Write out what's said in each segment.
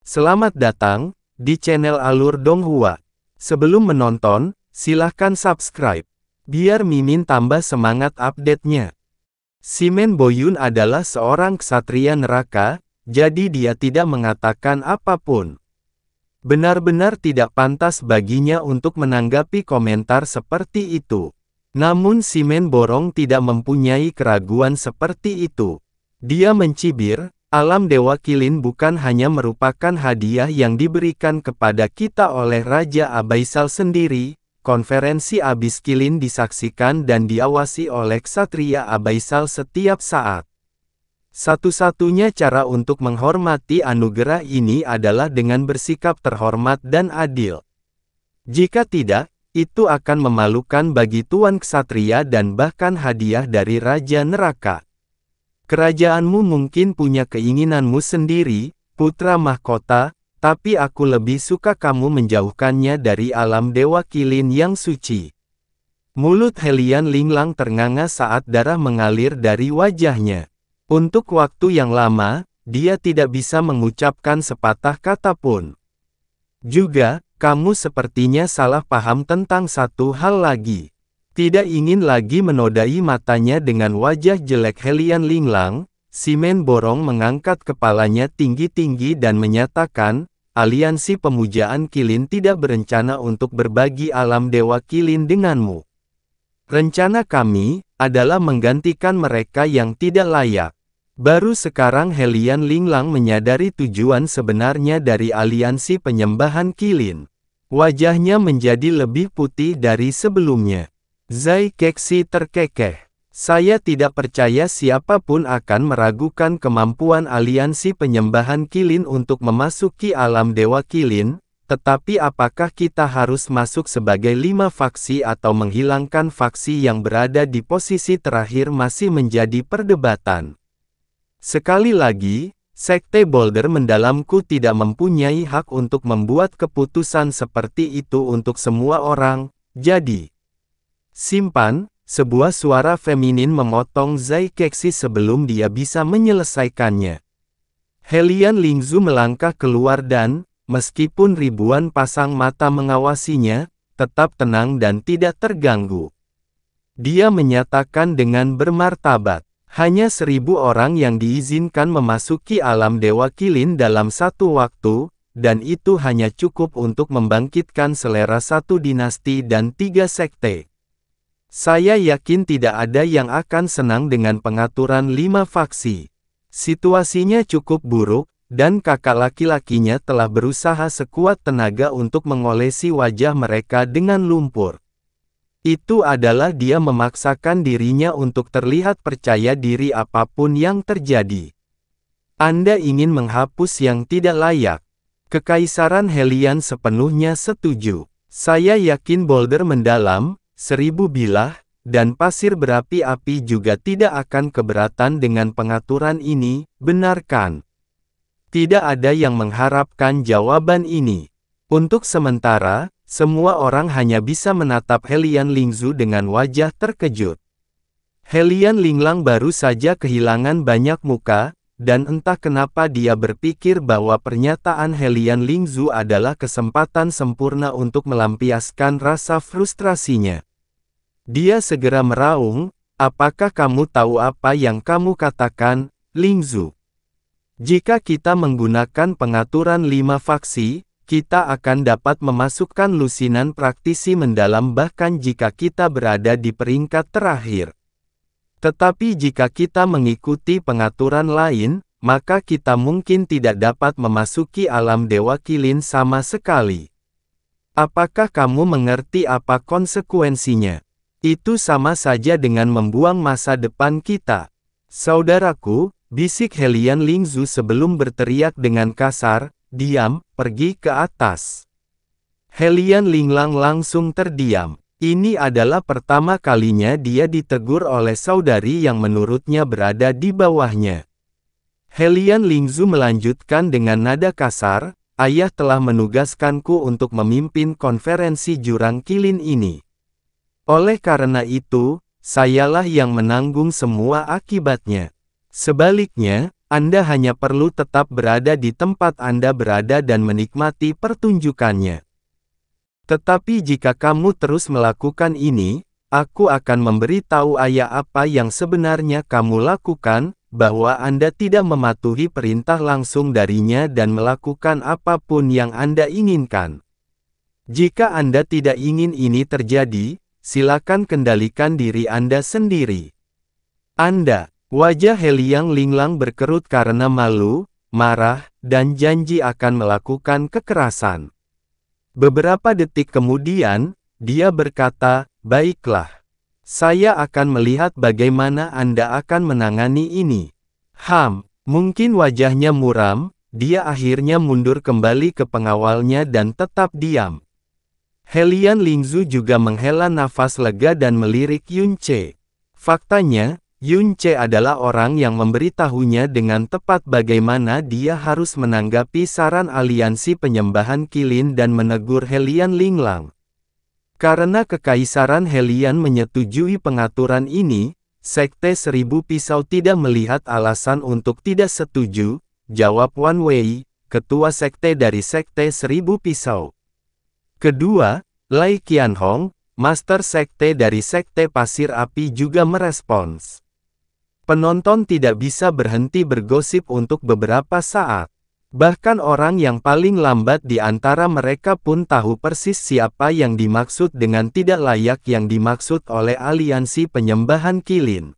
Selamat datang di channel Alur Donghua. Sebelum menonton, silahkan subscribe, biar Mimin tambah semangat update-nya. Simen Boyun adalah seorang ksatria neraka, jadi dia tidak mengatakan apapun. Benar-benar tidak pantas baginya untuk menanggapi komentar seperti itu. Namun Simen Borong tidak mempunyai keraguan seperti itu. Dia mencibir, alam Dewa Qilin bukan hanya merupakan hadiah yang diberikan kepada kita oleh Raja Abaisal sendiri, konferensi Abis Qilin disaksikan dan diawasi oleh ksatria Abaisal setiap saat. Satu-satunya cara untuk menghormati anugerah ini adalah dengan bersikap terhormat dan adil. Jika tidak, itu akan memalukan bagi Tuan Ksatria dan bahkan hadiah dari Raja Neraka. Kerajaanmu mungkin punya keinginanmu sendiri, putra mahkota, tapi aku lebih suka kamu menjauhkannya dari alam Dewa Qilin yang suci. Mulut Helian Linglang ternganga saat darah mengalir dari wajahnya. Untuk waktu yang lama, dia tidak bisa mengucapkan sepatah kata pun. Juga, kamu sepertinya salah paham tentang satu hal lagi. Tidak ingin lagi menodai matanya dengan wajah jelek Helian Linglang, Simen Borong mengangkat kepalanya tinggi-tinggi dan menyatakan, aliansi pemujaan Qilin tidak berencana untuk berbagi alam Dewa Qilin denganmu. Rencana kami adalah menggantikan mereka yang tidak layak. Baru sekarang Helian Linglang menyadari tujuan sebenarnya dari aliansi penyembahan Qilin. Wajahnya menjadi lebih putih dari sebelumnya. Zai Kexi terkekeh. Saya tidak percaya siapapun akan meragukan kemampuan aliansi penyembahan Qilin untuk memasuki alam Dewa Qilin, tetapi apakah kita harus masuk sebagai 5 faksi atau menghilangkan faksi yang berada di posisi terakhir masih menjadi perdebatan. Sekali lagi, Sekte Boulder Mendalamku tidak mempunyai hak untuk membuat keputusan seperti itu untuk semua orang, jadi simpan. Sebuah suara feminin memotong Zai Kexi sebelum dia bisa menyelesaikannya. Helian Lingzu melangkah keluar dan, meskipun ribuan pasang mata mengawasinya, tetap tenang dan tidak terganggu. Dia menyatakan dengan bermartabat, hanya 1000 orang yang diizinkan memasuki alam Dewa Qilin dalam satu waktu, dan itu hanya cukup untuk membangkitkan selera satu dinasti dan 3 sekte. Saya yakin tidak ada yang akan senang dengan pengaturan 5 faksi. Situasinya cukup buruk, dan kakak laki-lakinya telah berusaha sekuat tenaga untuk mengolesi wajah mereka dengan lumpur. Itu adalah dia memaksakan dirinya untuk terlihat percaya diri apapun yang terjadi. Anda ingin menghapus yang tidak layak. Kekaisaran Helian sepenuhnya setuju. Saya yakin Boulder Mendalam, 1000 bilah, dan pasir berapi-api juga tidak akan keberatan dengan pengaturan ini, benarkan? Tidak ada yang mengharapkan jawaban ini. Untuk sementara, semua orang hanya bisa menatap Helian Lingzu dengan wajah terkejut. Helian Linglang baru saja kehilangan banyak muka, dan entah kenapa dia berpikir bahwa pernyataan Helian Lingzu adalah kesempatan sempurna untuk melampiaskan rasa frustrasinya. Dia segera meraung, apakah kamu tahu apa yang kamu katakan, Lingzu? Jika kita menggunakan pengaturan 5 faksi, kita akan dapat memasukkan lusinan praktisi mendalam bahkan jika kita berada di peringkat terakhir. Tetapi jika kita mengikuti pengaturan lain, maka kita mungkin tidak dapat memasuki alam Dewa Qilin sama sekali. Apakah kamu mengerti apa konsekuensinya? Itu sama saja dengan membuang masa depan kita. Saudaraku, bisik Helian Lingzu sebelum berteriak dengan kasar, diam, pergi ke atas. Helian Linglang langsung terdiam. Ini adalah pertama kalinya dia ditegur oleh saudari yang menurutnya berada di bawahnya. Helian Lingzu melanjutkan dengan nada kasar, ayah telah menugaskanku untuk memimpin konferensi jurang Qilin ini. Oleh karena itu, sayalah yang menanggung semua akibatnya. Sebaliknya, Anda hanya perlu tetap berada di tempat Anda berada dan menikmati pertunjukannya. Tetapi jika kamu terus melakukan ini, aku akan memberitahu ayah apa yang sebenarnya kamu lakukan, bahwa Anda tidak mematuhi perintah langsung darinya dan melakukan apapun yang Anda inginkan. Jika Anda tidak ingin ini terjadi, silakan kendalikan diri Anda sendiri. Wajah Heliang Linglang berkerut karena malu, marah, dan janji akan melakukan kekerasan. Beberapa detik kemudian, dia berkata, "Baiklah. Saya akan melihat bagaimana Anda akan menangani ini." Mungkin wajahnya muram, dia akhirnya mundur kembali ke pengawalnya dan tetap diam. Helian Lingzu juga menghela nafas lega dan melirik Yun Ce. Faktanya, Yun Ce adalah orang yang memberitahunya dengan tepat bagaimana dia harus menanggapi saran aliansi penyembahan Qilin dan menegur Helian Linglang. Karena Kekaisaran Helian menyetujui pengaturan ini, Sekte Seribu Pisau tidak melihat alasan untuk tidak setuju, jawab Wan Wei, ketua sekte dari Sekte Seribu Pisau. Kedua, Lai Qianhong, master sekte dari Sekte Pasir Api juga merespons. Penonton tidak bisa berhenti bergosip untuk beberapa saat. Bahkan orang yang paling lambat di antara mereka pun tahu persis siapa yang dimaksud dengan tidak layak yang dimaksud oleh aliansi penyembahan Qilin.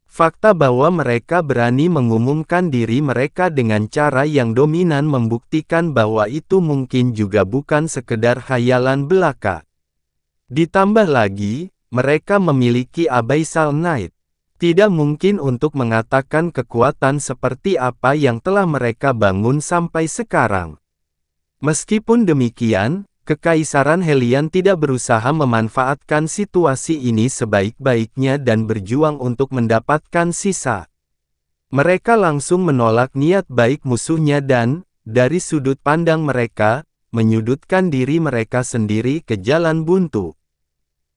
Fakta bahwa mereka berani mengumumkan diri mereka dengan cara yang dominan membuktikan bahwa itu mungkin juga bukan sekedar khayalan belaka. Ditambah lagi, mereka memiliki Abyssal Knight. Tidak mungkin untuk mengatakan kekuatan seperti apa yang telah mereka bangun sampai sekarang. Meskipun demikian, Kekaisaran Helian tidak berusaha memanfaatkan situasi ini sebaik-baiknya dan berjuang untuk mendapatkan sisa. Mereka langsung menolak niat baik musuhnya dan, dari sudut pandang mereka, menyudutkan diri mereka sendiri ke jalan buntu.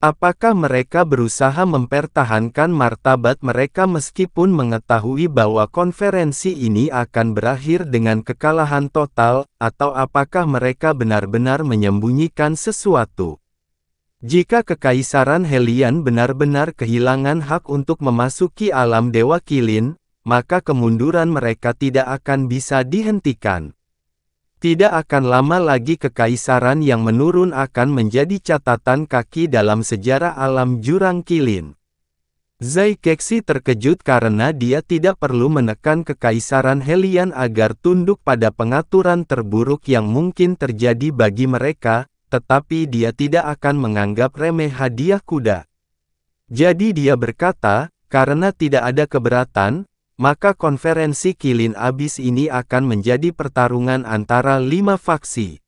Apakah mereka berusaha mempertahankan martabat mereka meskipun mengetahui bahwa konferensi ini akan berakhir dengan kekalahan total, atau apakah mereka benar-benar menyembunyikan sesuatu? Jika Kekaisaran Helian benar-benar kehilangan hak untuk memasuki alam Dewa Qilin, maka kemunduran mereka tidak akan bisa dihentikan. Tidak akan lama lagi kekaisaran yang menurun akan menjadi catatan kaki dalam sejarah alam jurang Qilin. Zai Kexi terkejut karena dia tidak perlu menekan Kekaisaran Helian agar tunduk pada pengaturan terburuk yang mungkin terjadi bagi mereka, tetapi dia tidak akan menganggap remeh hadiah kuda. Jadi dia berkata, karena tidak ada keberatan, maka konferensi Qilin Abyss ini akan menjadi pertarungan antara 5 faksi.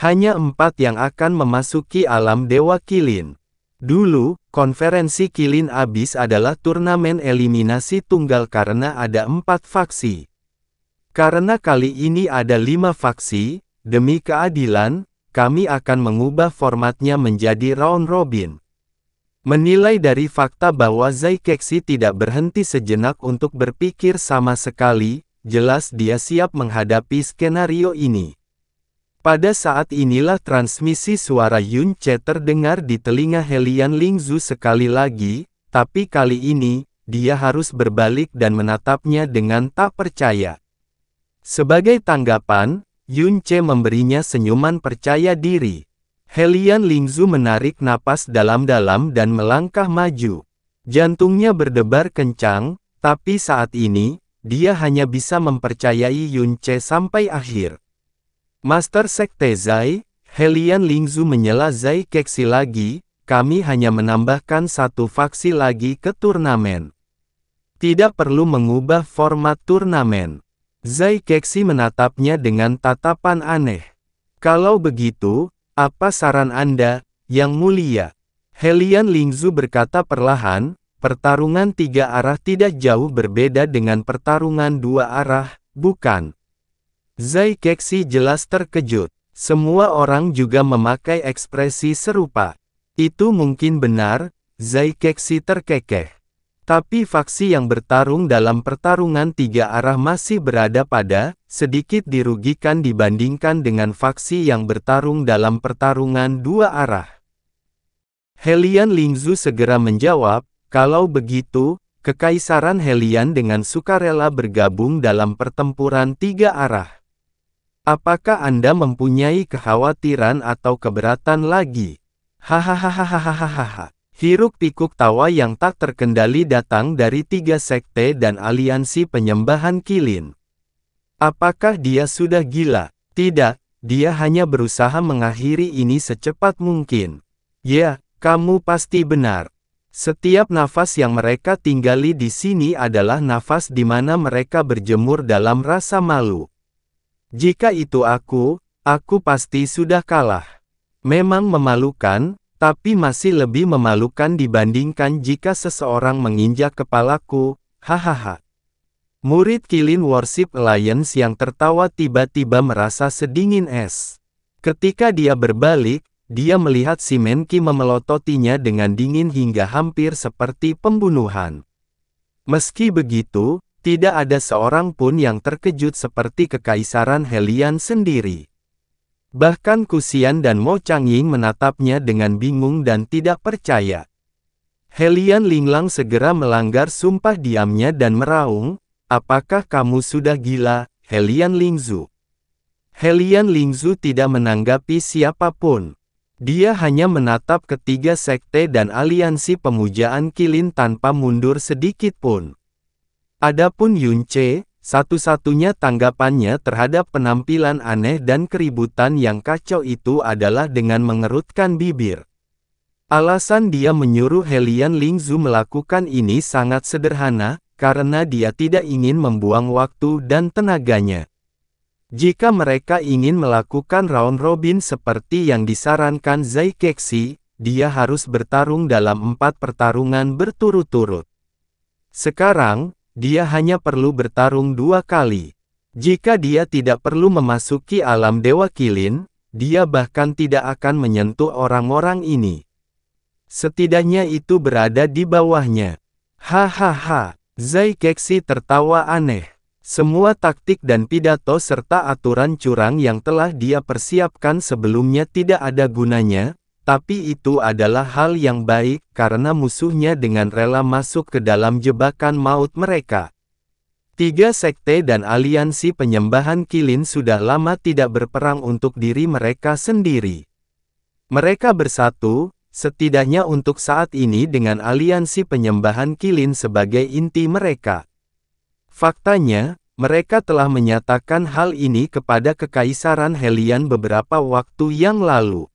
Hanya 4 yang akan memasuki alam Dewa Qilin. Dulu, konferensi Qilin Abyss adalah turnamen eliminasi tunggal karena ada 4 faksi. Karena kali ini ada 5 faksi, demi keadilan, kami akan mengubah formatnya menjadi round robin. Menilai dari fakta bahwa Zai Kexi tidak berhenti sejenak untuk berpikir sama sekali, jelas dia siap menghadapi skenario ini. Pada saat inilah transmisi suara Yun Ce terdengar di telinga Helian Lingzu sekali lagi, tapi kali ini, dia harus berbalik dan menatapnya dengan tak percaya. Sebagai tanggapan, Yun Ce memberinya senyuman percaya diri. Helian Lingzu menarik napas dalam-dalam dan melangkah maju. Jantungnya berdebar kencang, tapi saat ini, dia hanya bisa mempercayai Yun Ce sampai akhir. Master Sekte Zai, Helian Lingzu menyela Zai Kexi lagi, kami hanya menambahkan 1 faksi lagi ke turnamen. Tidak perlu mengubah format turnamen. Zai Kexi menatapnya dengan tatapan aneh. Kalau begitu, apa saran Anda, Yang Mulia? Helian Lingzu berkata perlahan, pertarungan 3 arah tidak jauh berbeda dengan pertarungan 2 arah, bukan? Zai Kexi jelas terkejut. Semua orang juga memakai ekspresi serupa. Itu mungkin benar, Zai Kexi terkekeh. Tapi faksi yang bertarung dalam pertarungan tiga arah masih berada pada, sedikit dirugikan dibandingkan dengan faksi yang bertarung dalam pertarungan dua arah. Helian Lingzhu segera menjawab, kalau begitu, Kekaisaran Helian dengan sukarela bergabung dalam pertempuran tiga arah. Apakah Anda mempunyai kekhawatiran atau keberatan lagi? Hahaha. Hiruk-pikuk tawa yang tak terkendali datang dari tiga sekte dan aliansi penyembahan Qilin. Apakah dia sudah gila? Tidak, dia hanya berusaha mengakhiri ini secepat mungkin. Ya, kamu pasti benar. Setiap nafas yang mereka tinggali di sini adalah nafas di mana mereka berjemur dalam rasa malu. Jika itu aku pasti sudah kalah. Memang memalukan, tapi masih lebih memalukan dibandingkan jika seseorang menginjak kepalaku, hahaha. Murid Qilin Worship Alliance yang tertawa tiba-tiba merasa sedingin es. Ketika dia berbalik, dia melihat si Menqi memelototinya dengan dingin hingga hampir seperti pembunuhan. Meski begitu, tidak ada seorang pun yang terkejut seperti Kekaisaran Helian sendiri. Bahkan Kusian dan Mo Changying menatapnya dengan bingung dan tidak percaya. Helian Linglang segera melanggar sumpah diamnya dan meraung, apakah kamu sudah gila, Helian Lingzhu? Helian Lingzhu tidak menanggapi siapapun. Dia hanya menatap ketiga sekte dan aliansi pemujaan Qilin tanpa mundur sedikit pun. Adapun Yun Ce, satu-satunya tanggapannya terhadap penampilan aneh dan keributan yang kacau itu adalah dengan mengerutkan bibir. Alasan dia menyuruh Helian Lingzhu melakukan ini sangat sederhana, karena dia tidak ingin membuang waktu dan tenaganya. Jika mereka ingin melakukan round robin seperti yang disarankan Zhai Kexi, dia harus bertarung dalam 4 pertarungan berturut-turut. Sekarang, dia hanya perlu bertarung 2 kali. Jika dia tidak perlu memasuki alam Dewa Qilin, dia bahkan tidak akan menyentuh orang-orang ini. Setidaknya itu berada di bawahnya. Hahaha, Zhai Kexi tertawa aneh. Semua taktik dan pidato serta aturan curang yang telah dia persiapkan sebelumnya tidak ada gunanya. Tapi itu adalah hal yang baik, karena musuhnya dengan rela masuk ke dalam jebakan maut mereka. 3 sekte dan aliansi penyembahan Qilin sudah lama tidak berperang untuk diri mereka sendiri. Mereka bersatu, setidaknya untuk saat ini dengan aliansi penyembahan Qilin sebagai inti mereka. Faktanya, mereka telah menyatakan hal ini kepada Kekaisaran Helian beberapa waktu yang lalu.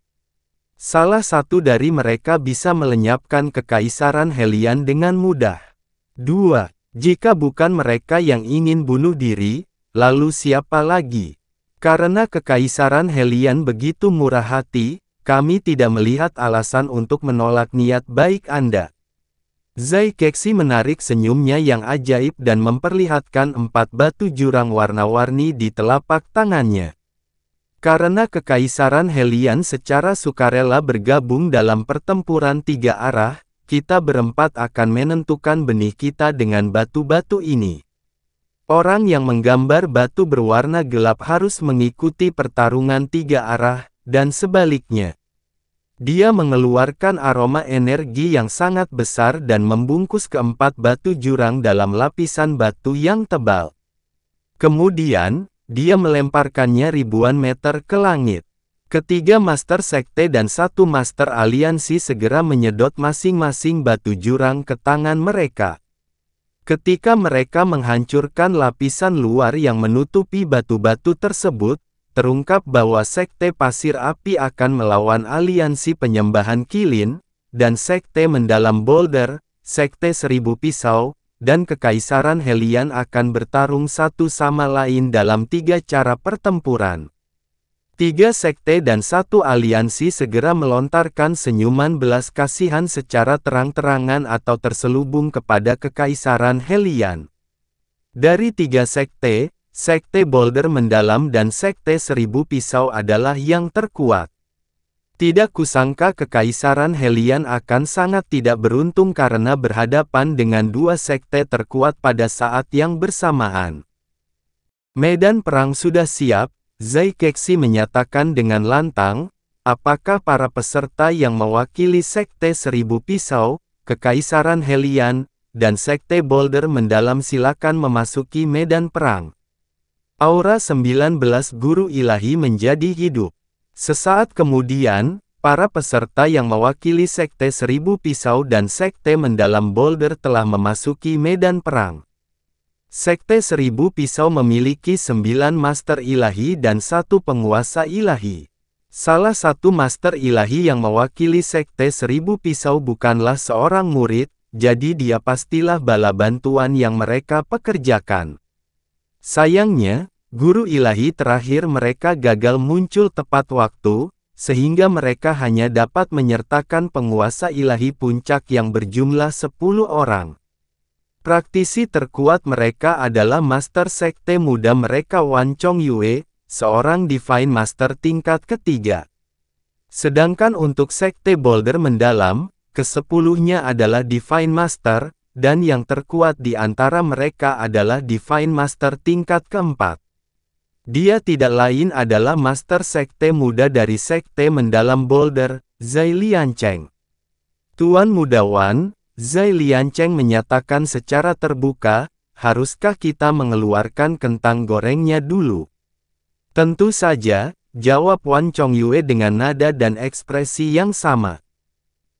Salah satu dari mereka bisa melenyapkan Kekaisaran Helian dengan mudah. 2. Jika bukan mereka yang ingin bunuh diri, lalu siapa lagi? Karena Kekaisaran Helian begitu murah hati, kami tidak melihat alasan untuk menolak niat baik Anda. Zhai Kexi menarik senyumnya yang ajaib dan memperlihatkan 4 batu jurang warna-warni di telapak tangannya. Karena Kekaisaran Helian secara sukarela bergabung dalam pertempuran 3 arah, kita berempat akan menentukan benih kita dengan batu-batu ini. Orang yang menggambar batu berwarna gelap harus mengikuti pertarungan 3 arah, dan sebaliknya. Dia mengeluarkan aroma energi yang sangat besar dan membungkus keempat batu jurang dalam lapisan batu yang tebal. Kemudian, dia melemparkannya ribuan meter ke langit. Ketiga master sekte dan 1 master aliansi segera menyedot masing-masing batu jurang ke tangan mereka. Ketika mereka menghancurkan lapisan luar yang menutupi batu-batu tersebut, terungkap bahwa sekte pasir api akan melawan aliansi penyembahan Qilin, dan sekte mendalam boulder, sekte 1000 pisau, dan Kekaisaran Helian akan bertarung satu sama lain dalam 3 cara pertempuran. 3 sekte dan 1 aliansi segera melontarkan senyuman belas kasihan secara terang-terangan atau terselubung kepada Kekaisaran Helian. Dari 3 sekte, sekte boulder mendalam dan sekte 1000 pisau adalah yang terkuat. Tidak kusangka Kekaisaran Hellion akan sangat tidak beruntung karena berhadapan dengan dua sekte terkuat pada saat yang bersamaan. Medan perang sudah siap, Zhai Kexi menyatakan dengan lantang. Apakah para peserta yang mewakili Sekte Seribu Pisau, Kekaisaran Hellion, dan Sekte Boulder Mendalam silakan memasuki medan perang. Aura 19 guru ilahi menjadi hidup. Sesaat kemudian, para peserta yang mewakili Sekte Seribu Pisau dan Sekte Mendalam Boulder telah memasuki medan perang. Sekte Seribu Pisau memiliki 9 master ilahi dan 1 penguasa ilahi. Salah satu master ilahi yang mewakili Sekte Seribu Pisau bukanlah seorang murid, jadi dia pastilah bala bantuan yang mereka pekerjakan. Sayangnya, guru ilahi terakhir mereka gagal muncul tepat waktu, sehingga mereka hanya dapat menyertakan penguasa ilahi puncak yang berjumlah 10 orang. Praktisi terkuat mereka adalah Master Sekte Muda mereka Wan Chong Yue, seorang Divine Master tingkat ketiga. Sedangkan untuk Sekte Boulder Mendalam, ke-10-nya adalah Divine Master, dan yang terkuat di antara mereka adalah Divine Master tingkat keempat. Dia tidak lain adalah Master Sekte Muda dari Sekte Mendalam Boulder, Zhai Liancheng. Tuan Muda Wan, Zhai Liancheng menyatakan secara terbuka, haruskah kita mengeluarkan kentang gorengnya dulu? Tentu saja, jawab Wan Chong Yue dengan nada dan ekspresi yang sama.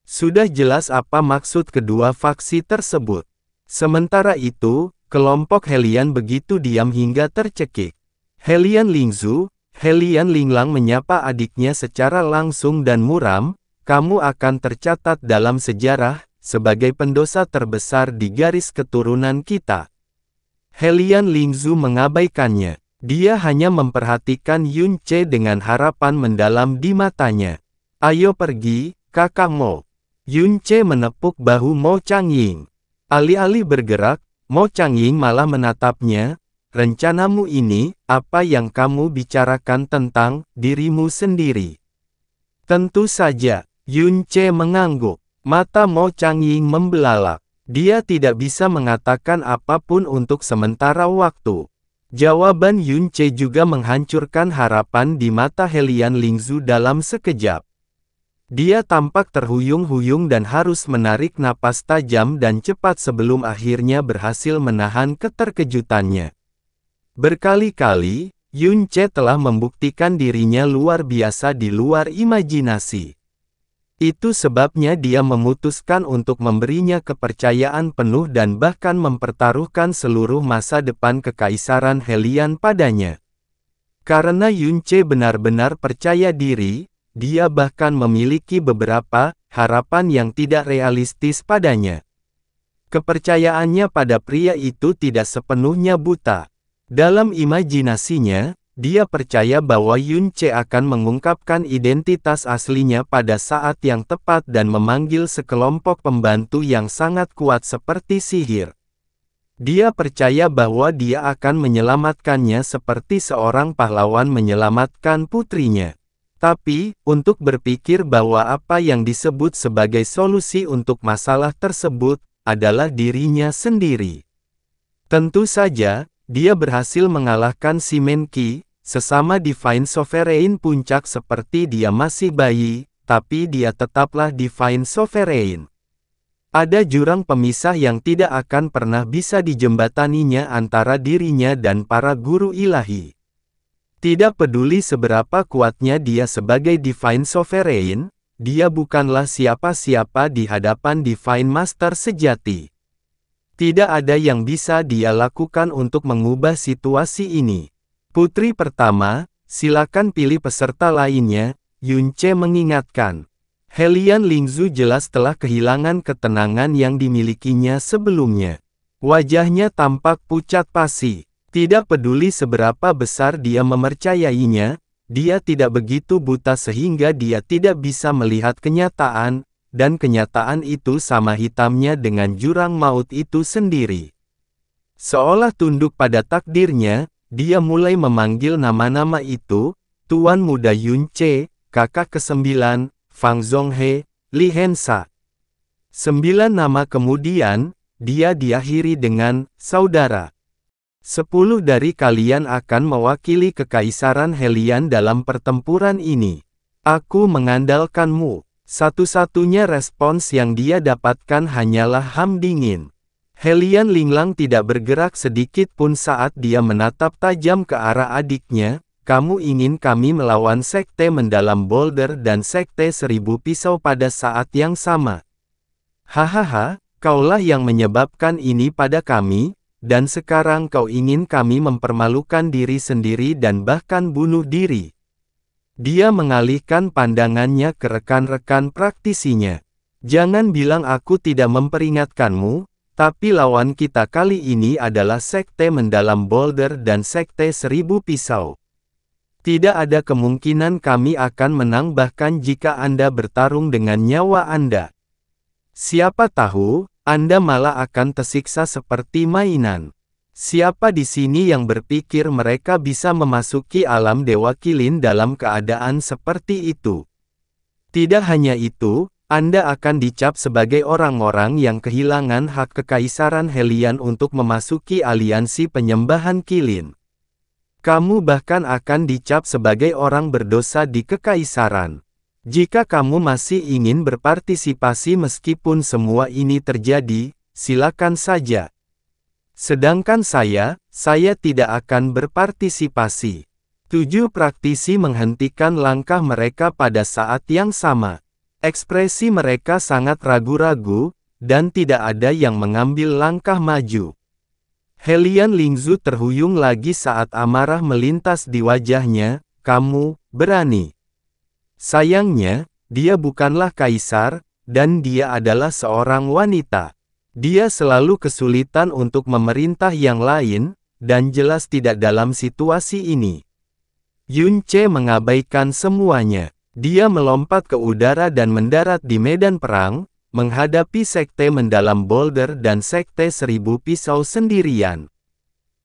Sudah jelas apa maksud kedua faksi tersebut. Sementara itu, kelompok Hellion begitu diam hingga tercekik. Hellion Lingzu, Hellion Linglang menyapa adiknya secara langsung dan muram, kamu akan tercatat dalam sejarah, sebagai pendosa terbesar di garis keturunan kita. Hellion Lingzu mengabaikannya. Dia hanya memperhatikan Yun Ce dengan harapan mendalam di matanya. Ayo pergi, kakak Mo. Yun Ce menepuk bahu Mo Changying. Alih-alih bergerak, Mo Changying malah menatapnya. Rencanamu ini, apa yang kamu bicarakan tentang dirimu sendiri? Tentu saja, Yun Ce mengangguk. Mata Mo Changying membelalak. Dia tidak bisa mengatakan apapun untuk sementara waktu. Jawaban Yun Ce juga menghancurkan harapan di mata Hellion Lingzu dalam sekejap. Dia tampak terhuyung-huyung dan harus menarik napas tajam dan cepat sebelum akhirnya berhasil menahan keterkejutannya. Berkali-kali, Yun Ce telah membuktikan dirinya luar biasa di luar imajinasi. Itu sebabnya dia memutuskan untuk memberinya kepercayaan penuh dan bahkan mempertaruhkan seluruh masa depan Kekaisaran Hellion padanya. Karena Yun Ce benar-benar percaya diri, dia bahkan memiliki beberapa harapan yang tidak realistis padanya. Kepercayaannya pada pria itu tidak sepenuhnya buta. Dalam imajinasinya, dia percaya bahwa Yun Ce akan mengungkapkan identitas aslinya pada saat yang tepat dan memanggil sekelompok pembantu yang sangat kuat seperti sihir. Dia percaya bahwa dia akan menyelamatkannya seperti seorang pahlawan menyelamatkan putrinya. Tapi, untuk berpikir bahwa apa yang disebut sebagai solusi untuk masalah tersebut adalah dirinya sendiri. Tentu saja, dia berhasil mengalahkan si Menqi, sesama Divine Sovereign puncak seperti dia masih bayi, tapi dia tetaplah Divine Sovereign. Ada jurang pemisah yang tidak akan pernah bisa dijembataninya antara dirinya dan para guru ilahi. Tidak peduli seberapa kuatnya dia sebagai Divine Sovereign, dia bukanlah siapa-siapa di hadapan Divine Master sejati. Tidak ada yang bisa dia lakukan untuk mengubah situasi ini. Putri pertama, silakan pilih peserta lainnya, Yun Ce mengingatkan. Hellion Lingzu jelas telah kehilangan ketenangan yang dimilikinya sebelumnya. Wajahnya tampak pucat pasi. Tidak peduli seberapa besar dia memercayainya, dia tidak begitu buta sehingga dia tidak bisa melihat kenyataan, dan kenyataan itu sama hitamnya dengan jurang maut itu sendiri. Seolah tunduk pada takdirnya, dia mulai memanggil nama-nama itu, Tuan Muda Yun Ce, kakak ke-9, Fang Zhonghe, Li Hensha. 9 nama kemudian, dia diakhiri dengan, saudara. 10 dari kalian akan mewakili Kekaisaran Helian dalam pertempuran ini. Aku mengandalkanmu. Satu-satunya respons yang dia dapatkan hanyalah ham dingin. Helian Linglang tidak bergerak sedikit pun saat dia menatap tajam ke arah adiknya. Kamu ingin kami melawan Sekte Mendalam Boulder dan Sekte Seribu Pisau pada saat yang sama. Hahaha, kaulah yang menyebabkan ini pada kami, dan sekarang kau ingin kami mempermalukan diri sendiri dan bahkan bunuh diri. Dia mengalihkan pandangannya ke rekan-rekan praktisinya. Jangan bilang aku tidak memperingatkanmu, tapi lawan kita kali ini adalah Sekte Mendalam Boulder dan Sekte Seribu Pisau. Tidak ada kemungkinan kami akan menang bahkan jika Anda bertarung dengan nyawa Anda. Siapa tahu, Anda malah akan tersiksa seperti mainan. Siapa di sini yang berpikir mereka bisa memasuki alam Dewa Kilin dalam keadaan seperti itu? Tidak hanya itu, Anda akan dicap sebagai orang-orang yang kehilangan hak Kekaisaran Helian untuk memasuki aliansi penyembahan Kilin. Kamu bahkan akan dicap sebagai orang berdosa di Kekaisaran. Jika kamu masih ingin berpartisipasi meskipun semua ini terjadi, silakan saja. Sedangkan saya tidak akan berpartisipasi. 7 praktisi menghentikan langkah mereka pada saat yang sama. Ekspresi mereka sangat ragu-ragu, dan tidak ada yang mengambil langkah maju. Helian Lingzu terhuyung lagi saat amarah melintas di wajahnya. Kamu berani. Sayangnya, dia bukanlah kaisar, dan dia adalah seorang wanita. Dia selalu kesulitan untuk memerintah yang lain, dan jelas tidak dalam situasi ini. Yun Ce mengabaikan semuanya. Dia melompat ke udara dan mendarat di medan perang, menghadapi Sekte Mendalam Boulder dan Sekte Seribu Pisau sendirian.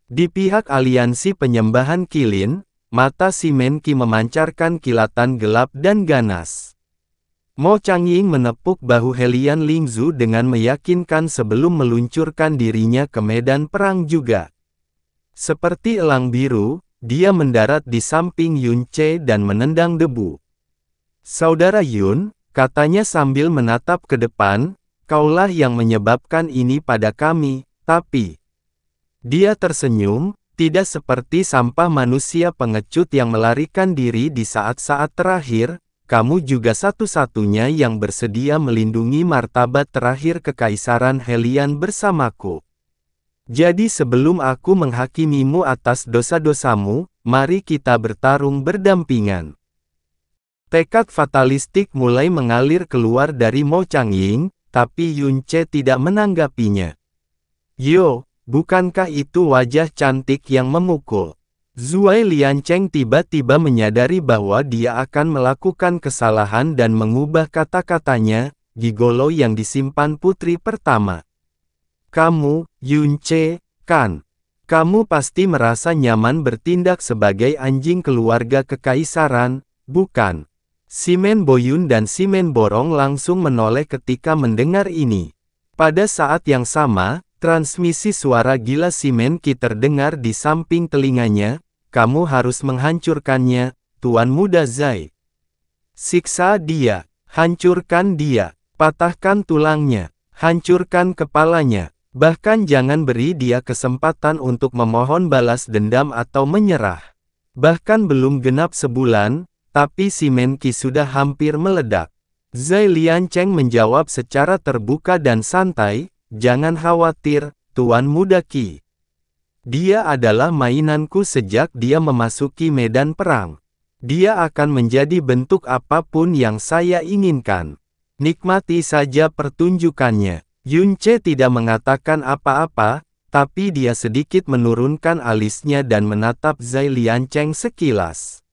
Di pihak aliansi penyembahan Kilin, mata si Menqi memancarkan kilatan gelap dan ganas. Mo Changying menepuk bahu Helian Lingzu dengan meyakinkan sebelum meluncurkan dirinya ke medan perang juga. Seperti elang biru, dia mendarat di samping Yun Ce dan menendang debu. Saudara Yun, katanya sambil menatap ke depan, kaulah yang menyebabkan ini pada kami, tapi... Dia tersenyum, tidak seperti sampah manusia pengecut yang melarikan diri di saat-saat terakhir. Kamu juga satu-satunya yang bersedia melindungi martabat terakhir Kekaisaran Helian bersamaku. Jadi sebelum aku menghakimimu atas dosa-dosamu, mari kita bertarung berdampingan. Tekad fatalistik mulai mengalir keluar dari Mo Changying, tapi Yun Ce tidak menanggapinya. Yo, bukankah itu wajah cantik yang memukul? Zuai Liancheng tiba-tiba menyadari bahwa dia akan melakukan kesalahan dan mengubah kata-katanya, gigolo yang disimpan putri pertama. Kamu, Yun Ce, kan? Kamu pasti merasa nyaman bertindak sebagai anjing keluarga kekaisaran, bukan? Simen Boyun dan Simen Borong langsung menoleh ketika mendengar ini. Pada saat yang sama, transmisi suara gila si Menqi terdengar di samping telinganya. Kamu harus menghancurkannya, Tuan Muda Zai. Siksa dia, hancurkan dia, patahkan tulangnya, hancurkan kepalanya. Bahkan jangan beri dia kesempatan untuk memohon balas dendam atau menyerah. Bahkan belum genap sebulan, tapi si Menqi sudah hampir meledak. Zai Liancheng menjawab secara terbuka dan santai, jangan khawatir, Tuan Muda Qi. Dia adalah mainanku sejak dia memasuki medan perang. Dia akan menjadi bentuk apapun yang saya inginkan. Nikmati saja pertunjukannya. Yun Ce tidak mengatakan apa-apa, tapi dia sedikit menurunkan alisnya dan menatap Zai Liancheng sekilas.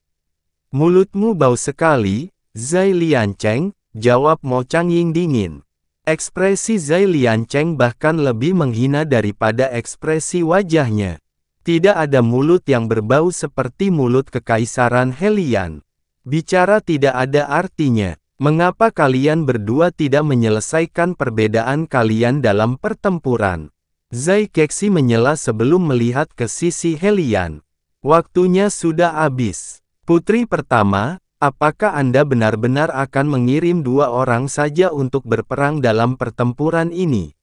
Mulutmu bau sekali, Zai Liancheng, jawab Mo Changying dingin. Ekspresi Zai Liancheng bahkan lebih menghina daripada ekspresi wajahnya. Tidak ada mulut yang berbau seperti mulut Kekaisaran Helian. Bicara tidak ada artinya. Mengapa kalian berdua tidak menyelesaikan perbedaan kalian dalam pertempuran? Zai Kexi menyela sebelum melihat ke sisi Helian. Waktunya sudah habis. Putri pertama, apakah Anda benar-benar akan mengirim 2 orang saja untuk berperang dalam pertempuran ini?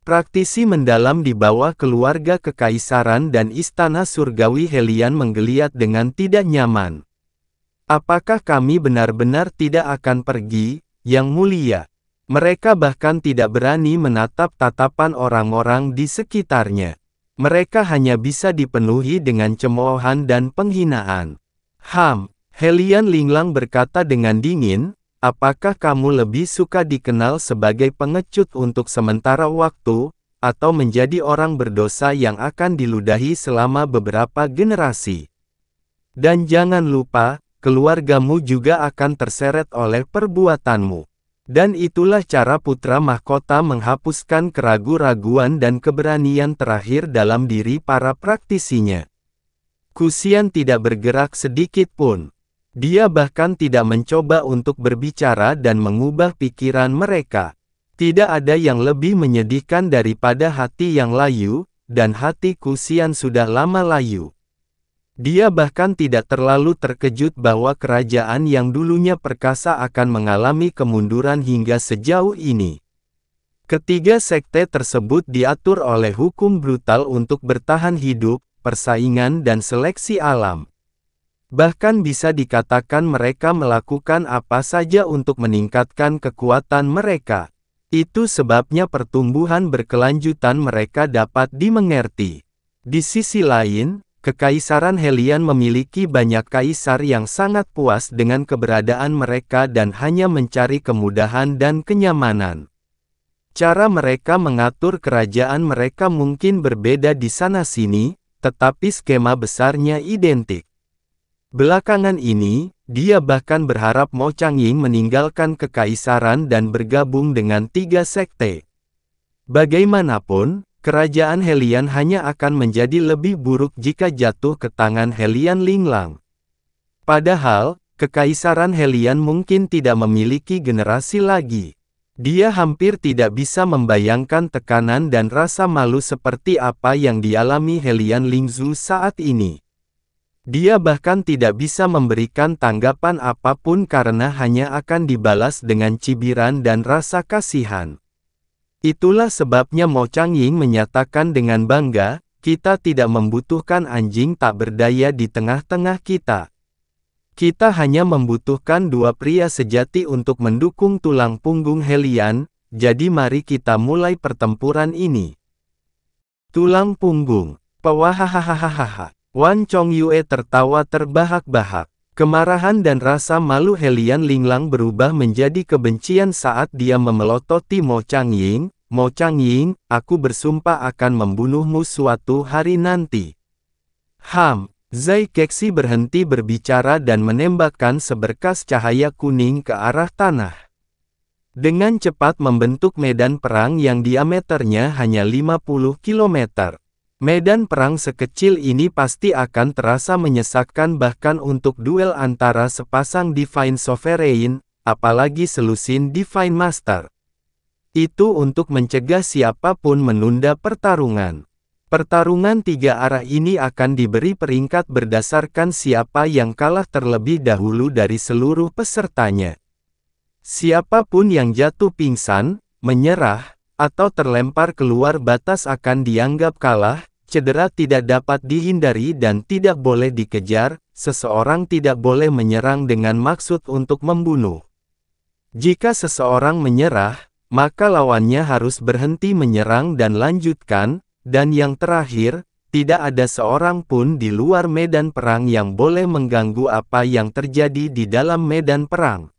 Praktisi mendalam di bawah keluarga kekaisaran dan istana surgawi Helian menggeliat dengan tidak nyaman. Apakah kami benar-benar tidak akan pergi, Yang Mulia? Mereka bahkan tidak berani menatap tatapan orang-orang di sekitarnya. Mereka hanya bisa dipenuhi dengan cemoohan dan penghinaan. Helian Linglang berkata dengan dingin, apakah kamu lebih suka dikenal sebagai pengecut untuk sementara waktu, atau menjadi orang berdosa yang akan diludahi selama beberapa generasi? Dan jangan lupa, keluargamu juga akan terseret oleh perbuatanmu. Dan itulah cara putra mahkota menghapuskan keraguan-raguan dan keberanian terakhir dalam diri para praktisinya. Kusian tidak bergerak sedikit pun. Dia bahkan tidak mencoba untuk berbicara dan mengubah pikiran mereka. Tidak ada yang lebih menyedihkan daripada hati yang layu, dan hati Kusian sudah lama layu. Dia bahkan tidak terlalu terkejut bahwa kerajaan yang dulunya perkasa akan mengalami kemunduran hingga sejauh ini. Ketiga sekte tersebut diatur oleh hukum brutal untuk bertahan hidup, persaingan dan seleksi alam. Bahkan bisa dikatakan mereka melakukan apa saja untuk meningkatkan kekuatan mereka. Itu sebabnya pertumbuhan berkelanjutan mereka dapat dimengerti. Di sisi lain, Kekaisaran Helian memiliki banyak kaisar yang sangat puas dengan keberadaan mereka dan hanya mencari kemudahan dan kenyamanan. Cara mereka mengatur kerajaan mereka mungkin berbeda di sana-sini, tetapi skema besarnya identik. Belakangan ini, dia bahkan berharap Mo Changying meninggalkan kekaisaran dan bergabung dengan 3 sekte. Bagaimanapun, kerajaan Helian hanya akan menjadi lebih buruk jika jatuh ke tangan Helian Linglang. Padahal, kekaisaran Helian mungkin tidak memiliki generasi lagi. Dia hampir tidak bisa membayangkan tekanan dan rasa malu seperti apa yang dialami Helian Lingzhu saat ini. Dia bahkan tidak bisa memberikan tanggapan apapun karena hanya akan dibalas dengan cibiran dan rasa kasihan. Itulah sebabnya Mo Changying menyatakan dengan bangga, kita tidak membutuhkan anjing tak berdaya di tengah-tengah kita. Kita hanya membutuhkan 2 pria sejati untuk mendukung tulang punggung Helian, jadi mari kita mulai pertempuran ini. Tulang punggung. Pawahahahahaha. Wan Chongyue tertawa terbahak-bahak. Kemarahan dan rasa malu Helian Linglang berubah menjadi kebencian saat dia memelototi Mo Changying. Mo Changying, aku bersumpah akan membunuhmu suatu hari nanti. Zai Kexi berhenti berbicara dan menembakkan seberkas cahaya kuning ke arah tanah. Dengan cepat membentuk medan perang yang diameternya hanya 50 km. Medan perang sekecil ini pasti akan terasa menyesakkan bahkan untuk duel antara sepasang Divine Sovereign, apalagi selusin Divine Master. Itu untuk mencegah siapapun menunda pertarungan. Pertarungan 3 arah ini akan diberi peringkat berdasarkan siapa yang kalah terlebih dahulu dari seluruh pesertanya. Siapapun yang jatuh pingsan, menyerah, atau terlempar keluar batas akan dianggap kalah, cedera tidak dapat dihindari dan tidak boleh dikejar, seseorang tidak boleh menyerang dengan maksud untuk membunuh. Jika seseorang menyerah, maka lawannya harus berhenti menyerang dan lanjutkan, dan yang terakhir, tidak ada seorang pun di luar medan perang yang boleh mengganggu apa yang terjadi di dalam medan perang.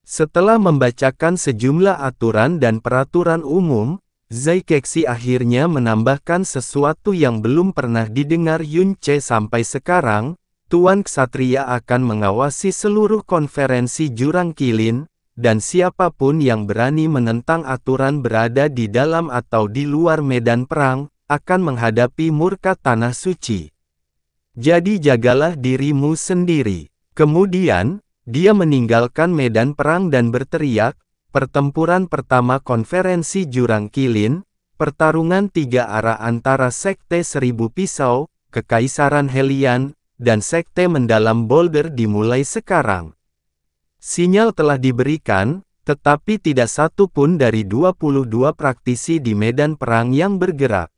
Setelah membacakan sejumlah aturan dan peraturan umum, Zai Kexi akhirnya menambahkan sesuatu yang belum pernah didengar Yun Ce sampai sekarang, Tuan Ksatria akan mengawasi seluruh konferensi Jurang Kilin, dan siapapun yang berani menentang aturan berada di dalam atau di luar medan perang, akan menghadapi murka tanah suci. Jadi jagalah dirimu sendiri. Kemudian, dia meninggalkan medan perang dan berteriak, "Pertempuran pertama konferensi Jurang Qilin, pertarungan 3 arah antara Sekte Seribu Pisau, Kekaisaran Hellian, dan Sekte Mendalam Boulder dimulai sekarang." Sinyal telah diberikan, tetapi tidak satu pun dari 22 praktisi di medan perang yang bergerak.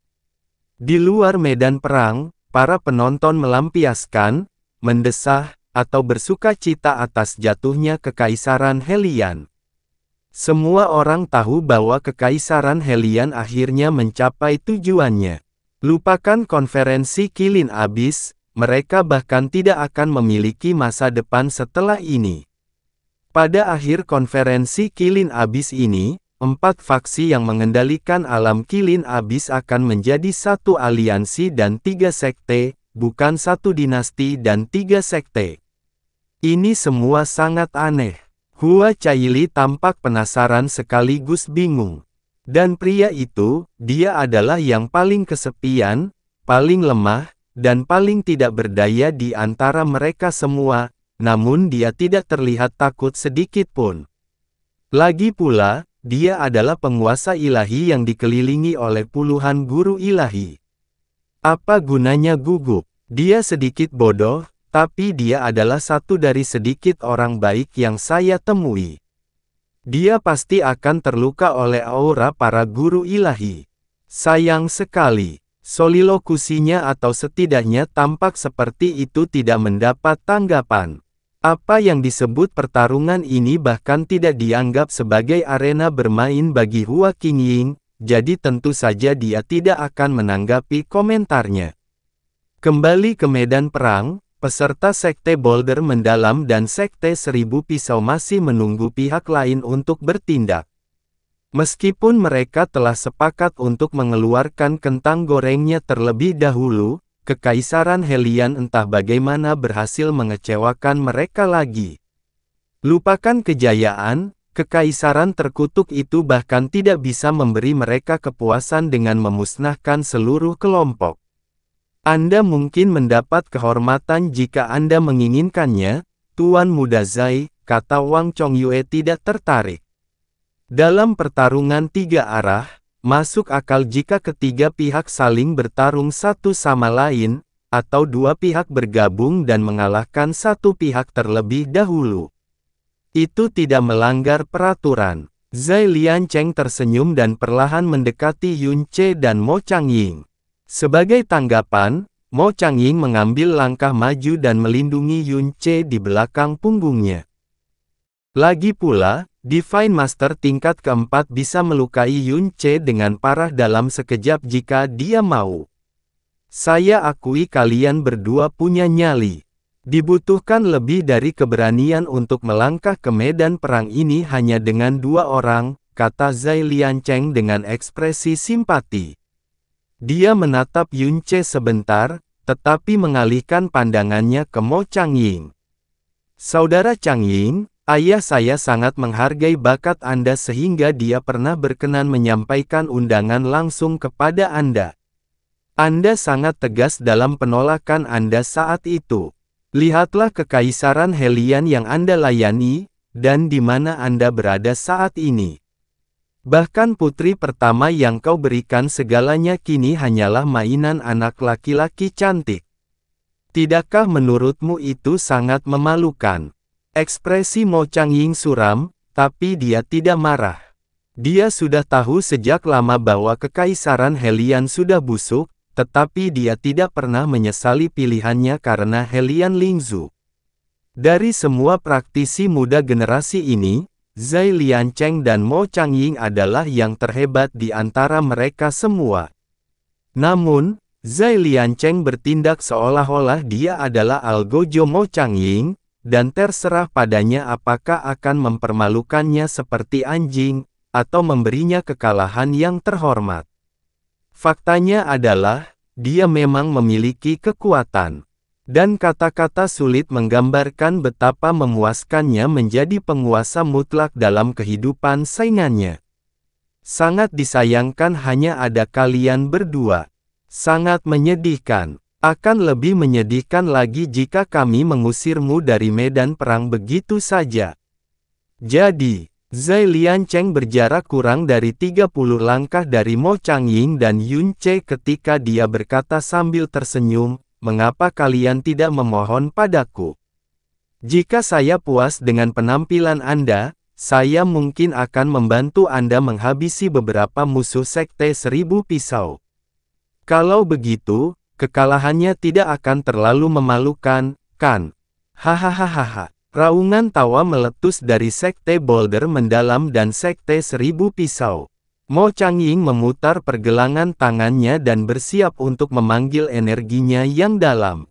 Di luar medan perang, para penonton melampiaskan, mendesah, atau bersuka cita atas jatuhnya Kekaisaran Hellian. Semua orang tahu bahwa Kekaisaran Hellian akhirnya mencapai tujuannya. Lupakan konferensi Qilin Abyss, mereka bahkan tidak akan memiliki masa depan setelah ini. Pada akhir konferensi Qilin Abyss ini, 4 faksi yang mengendalikan alam Qilin Abyss akan menjadi satu aliansi dan 3 sekte, bukan satu dinasti dan 3 sekte. Ini semua sangat aneh. Hua Caili tampak penasaran sekaligus bingung. Dan pria itu, dia adalah yang paling kesepian, paling lemah, dan paling tidak berdaya di antara mereka semua, namun dia tidak terlihat takut sedikit pun. Lagi pula, dia adalah penguasa ilahi yang dikelilingi oleh puluhan guru ilahi. Apa gunanya gugup? Dia sedikit bodoh, tapi dia adalah satu dari sedikit orang baik yang saya temui. Dia pasti akan terluka oleh aura para guru ilahi. Sayang sekali, solilokusinya atau setidaknya tampak seperti itu tidak mendapat tanggapan. Apa yang disebut pertarungan ini bahkan tidak dianggap sebagai arena bermain bagi Hua Qingying, jadi tentu saja dia tidak akan menanggapi komentarnya. Kembali ke medan perang, peserta Sekte Boulder Mendalam dan Sekte Seribu Pisau masih menunggu pihak lain untuk bertindak. Meskipun mereka telah sepakat untuk mengeluarkan kentang gorengnya terlebih dahulu, Kekaisaran Hellian entah bagaimana berhasil mengecewakan mereka lagi. Lupakan kejayaan, Kekaisaran terkutuk itu bahkan tidak bisa memberi mereka kepuasan dengan memusnahkan seluruh kelompok. Anda mungkin mendapat kehormatan jika Anda menginginkannya, Tuan Muda Zai, kata Wang Chongyue tidak tertarik. Dalam pertarungan 3 arah, masuk akal jika ketiga pihak saling bertarung satu sama lain, atau 2 pihak bergabung dan mengalahkan satu pihak terlebih dahulu. Itu tidak melanggar peraturan. Zai Liancheng tersenyum dan perlahan mendekati Yun Ce dan Mo Changying. Sebagai tanggapan, Mo Changying mengambil langkah maju dan melindungi Yun Ce di belakang punggungnya. Lagi pula, Divine Master tingkat keempat bisa melukai Yun Ce dengan parah dalam sekejap jika dia mau. Saya akui kalian berdua punya nyali. Dibutuhkan lebih dari keberanian untuk melangkah ke medan perang ini hanya dengan 2 orang, kata Zai Liancheng dengan ekspresi simpati. Dia menatap Yun Ce sebentar, tetapi mengalihkan pandangannya ke Mo Changying. Saudara Changying, ayah saya sangat menghargai bakat Anda sehingga dia pernah berkenan menyampaikan undangan langsung kepada Anda. Anda sangat tegas dalam penolakan Anda saat itu. Lihatlah Kekaisaran Hellian yang Anda layani, dan di mana Anda berada saat ini. Bahkan putri pertama yang kau berikan segalanya kini hanyalah mainan anak laki-laki cantik. Tidakkah menurutmu itu sangat memalukan? Ekspresi Mo Changying suram, tapi dia tidak marah. Dia sudah tahu sejak lama bahwa Kekaisaran Hellian sudah busuk, tetapi dia tidak pernah menyesali pilihannya karena Hellian Lingzhu. Dari semua praktisi muda generasi ini, Zai Liancheng dan Mo Changying adalah yang terhebat di antara mereka semua. Namun, Zai Liancheng bertindak seolah-olah dia adalah algojo Mo Changying, dan terserah padanya apakah akan mempermalukannya seperti anjing, atau memberinya kekalahan yang terhormat. Faktanya adalah, dia memang memiliki kekuatan. Dan kata-kata sulit menggambarkan betapa memuaskannya menjadi penguasa mutlak dalam kehidupan saingannya. Sangat disayangkan hanya ada kalian berdua. Sangat menyedihkan. Akan lebih menyedihkan lagi jika kami mengusirmu dari medan perang begitu saja. Jadi, Zai Liancheng berjarak kurang dari 30 langkah dari Mo Changying dan Yun Ce ketika dia berkata sambil tersenyum, "Mengapa kalian tidak memohon padaku? Jika saya puas dengan penampilan Anda, saya mungkin akan membantu Anda menghabisi beberapa musuh Sekte Seribu Pisau. Kalau begitu, kekalahannya tidak akan terlalu memalukan, kan?" Hahaha. Raungan tawa meletus dari Sekte Boulder Mendalam dan Sekte Seribu Pisau. Mo Changying memutar pergelangan tangannya dan bersiap untuk memanggil energinya yang dalam.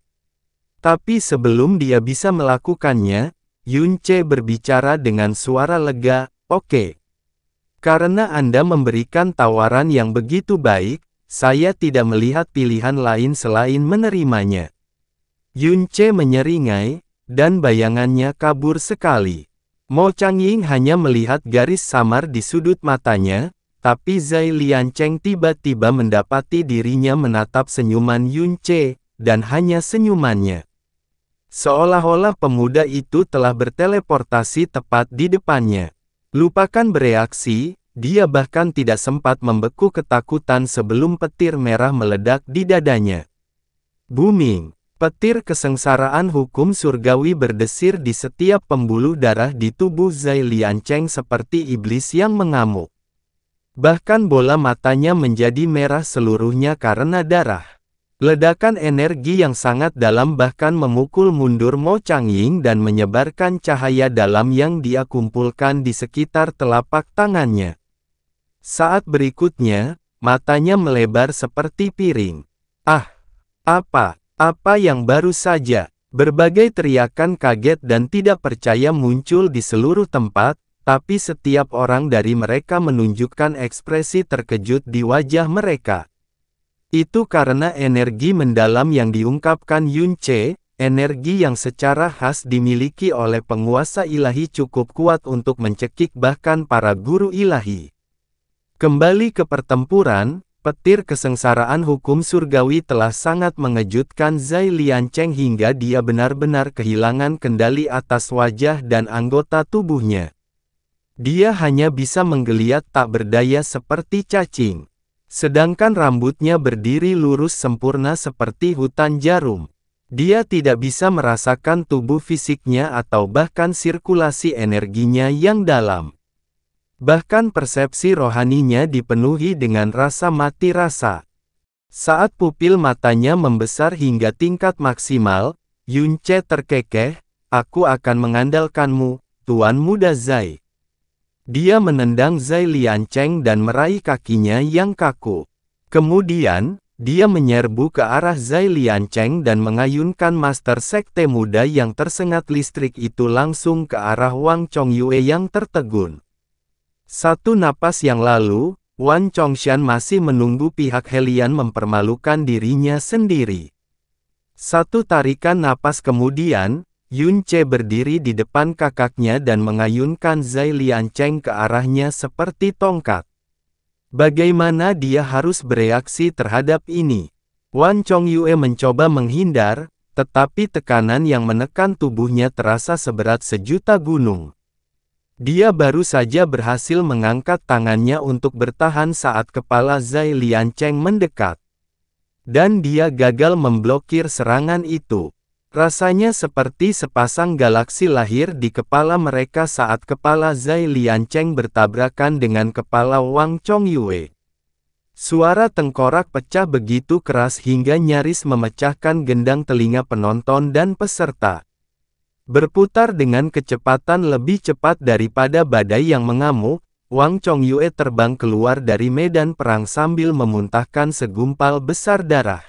Tapi sebelum dia bisa melakukannya, Yun Ce berbicara dengan suara lega, "Oke. Karena Anda memberikan tawaran yang begitu baik, saya tidak melihat pilihan lain selain menerimanya." Yun Ce menyeringai, dan bayangannya kabur sekali. Mo Changying hanya melihat garis samar di sudut matanya, tapi Zai Liancheng tiba-tiba mendapati dirinya menatap senyuman Yun Ce, dan hanya senyumannya. Seolah-olah pemuda itu telah berteleportasi tepat di depannya. Lupakan bereaksi, dia bahkan tidak sempat membeku ketakutan sebelum petir merah meledak di dadanya. Booming. Petir kesengsaraan hukum surgawi berdesir di setiap pembuluh darah di tubuh Zai Liancheng seperti iblis yang mengamuk. Bahkan bola matanya menjadi merah seluruhnya karena darah. Ledakan energi yang sangat dalam bahkan memukul mundur Mo Changying dan menyebarkan cahaya dalam yang dia kumpulkan di sekitar telapak tangannya. Saat berikutnya, matanya melebar seperti piring. "Ah! Apa yang baru saja?" Berbagai teriakan kaget dan tidak percaya muncul di seluruh tempat, tapi setiap orang dari mereka menunjukkan ekspresi terkejut di wajah mereka. Itu karena energi mendalam yang diungkapkan Yun Ce, energi yang secara khas dimiliki oleh penguasa ilahi cukup kuat untuk mencekik bahkan para guru ilahi. Kembali ke pertempuran, petir kesengsaraan hukum surgawi telah sangat mengejutkan Zai Liancheng hingga dia benar-benar kehilangan kendali atas wajah dan anggota tubuhnya. Dia hanya bisa menggeliat tak berdaya seperti cacing. Sedangkan rambutnya berdiri lurus sempurna seperti hutan jarum. Dia tidak bisa merasakan tubuh fisiknya atau bahkan sirkulasi energinya yang dalam. Bahkan persepsi rohaninya dipenuhi dengan rasa mati rasa. Saat pupil matanya membesar hingga tingkat maksimal, Yun Ce terkekeh, "Aku akan mengandalkanmu, Tuan Muda Zai." Dia menendang Zai Liancheng dan meraih kakinya yang kaku. Kemudian, dia menyerbu ke arah Zai Liancheng dan mengayunkan Master Sekte Muda yang tersengat listrik itu langsung ke arah Wang Chongyue yang tertegun. Satu napas yang lalu, Wan Chongshan masih menunggu pihak Helian mempermalukan dirinya sendiri. Satu tarikan napas kemudian, Yun Ce berdiri di depan kakaknya dan mengayunkan Zai Liancheng ke arahnya seperti tongkat. Bagaimana dia harus bereaksi terhadap ini? Wan Chongyue mencoba menghindar, tetapi tekanan yang menekan tubuhnya terasa seberat sejuta gunung. Dia baru saja berhasil mengangkat tangannya untuk bertahan saat kepala Zai Liancheng mendekat. Dan dia gagal memblokir serangan itu. Rasanya seperti sepasang galaksi lahir di kepala mereka saat kepala Zai Liancheng bertabrakan dengan kepala Wang Chongyue. Suara tengkorak pecah begitu keras hingga nyaris memecahkan gendang telinga penonton dan peserta. Berputar dengan kecepatan lebih cepat daripada badai yang mengamuk, Wang Chongyue terbang keluar dari medan perang sambil memuntahkan segumpal besar darah.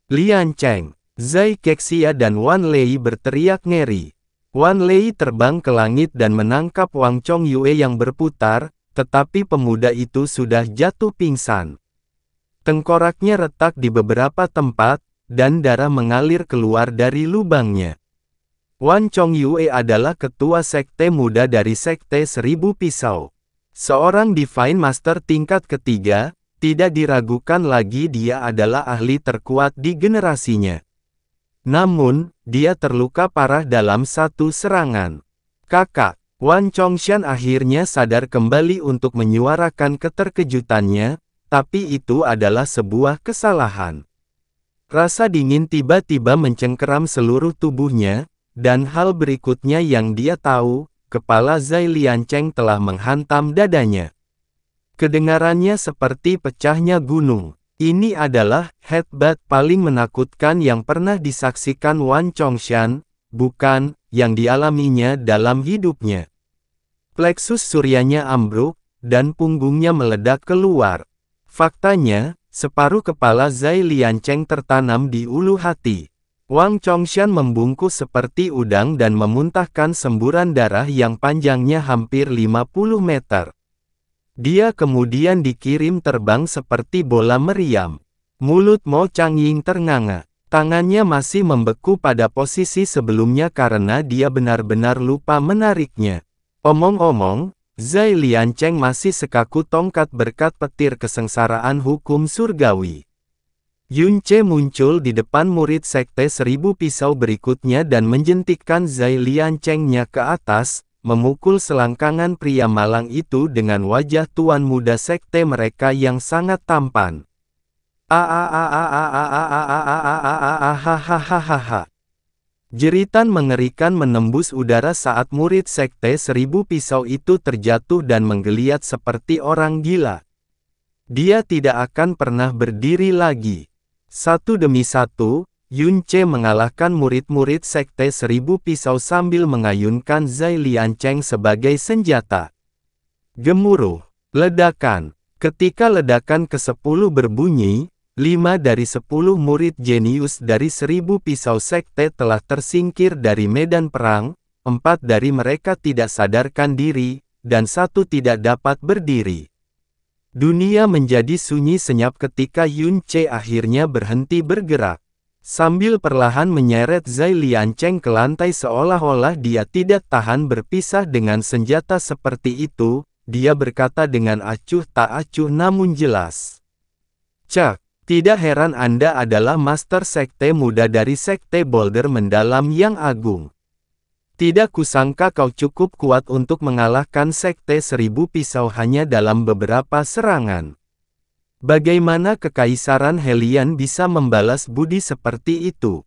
Liancheng, Zai Kexia dan Wan Lei berteriak ngeri. Wan Lei terbang ke langit dan menangkap Wang Chongyue yang berputar, tetapi pemuda itu sudah jatuh pingsan. Tengkoraknya retak di beberapa tempat, dan darah mengalir keluar dari lubangnya. Wan Chongyue adalah ketua sekte muda dari Sekte Seribu Pisau. Seorang Divine Master tingkat ketiga, Tidak diragukan lagi dia adalah ahli terkuat di generasinya. Namun, dia terluka parah dalam satu serangan. Kakak, Wan Chongshan akhirnya sadar kembali untuk menyuarakan keterkejutannya, tapi itu adalah sebuah kesalahan. Rasa dingin tiba-tiba mencengkeram seluruh tubuhnya, dan hal berikutnya yang dia tahu, kepala Zai Liancheng telah menghantam dadanya. Kedengarannya seperti pecahnya gunung. Ini adalah headbutt paling menakutkan yang pernah disaksikan Wan Chongshan, bukan yang dialaminya dalam hidupnya. Pleksus suryanya ambruk, dan punggungnya meledak keluar. Faktanya, separuh kepala Zai Liancheng tertanam di ulu hati. Wang Chongshan membungkuk seperti udang dan memuntahkan semburan darah yang panjangnya hampir 50 meter. Dia kemudian dikirim terbang seperti bola meriam. Mulut Mo Changying ternganga. Tangannya masih membeku pada posisi sebelumnya karena dia benar-benar lupa menariknya. Omong-omong, Zai Liancheng masih sekaku tongkat berkat petir kesengsaraan hukum surgawi. Yun Ce muncul di depan murid Sekte Seribu Pisau berikutnya dan menjentikkan Zai Liancheng-nya ke atas, memukul selangkangan pria malang itu dengan wajah tuan muda sekte mereka yang sangat tampan. Jeritan mengerikan menembus udara saat murid Sekte Seribu Pisau itu terjatuh dan menggeliat seperti orang gila. Dia tidak akan pernah berdiri lagi. Satu demi satu, Yun Ce mengalahkan murid-murid Sekte Seribu Pisau sambil mengayunkan Zai Liancheng sebagai senjata. Gemuruh. Ledakan. Ketika ledakan ke-10 berbunyi, 5 dari 10 murid jenius dari 1000 pisau sekte telah tersingkir dari medan perang, 4 dari mereka tidak sadarkan diri, dan 1 tidak dapat berdiri. Dunia menjadi sunyi senyap ketika Yun Ce akhirnya berhenti bergerak. Sambil perlahan menyeret Zai Liancheng ke lantai seolah-olah dia tidak tahan berpisah dengan senjata seperti itu, dia berkata dengan acuh tak acuh namun jelas. Cak, tidak heran Anda adalah master sekte muda dari sekte Boulder Mendalam yang agung. Tidak kusangka kau cukup kuat untuk mengalahkan sekte 1000 pisau hanya dalam beberapa serangan. Bagaimana kekaisaran Helian bisa membalas budi seperti itu?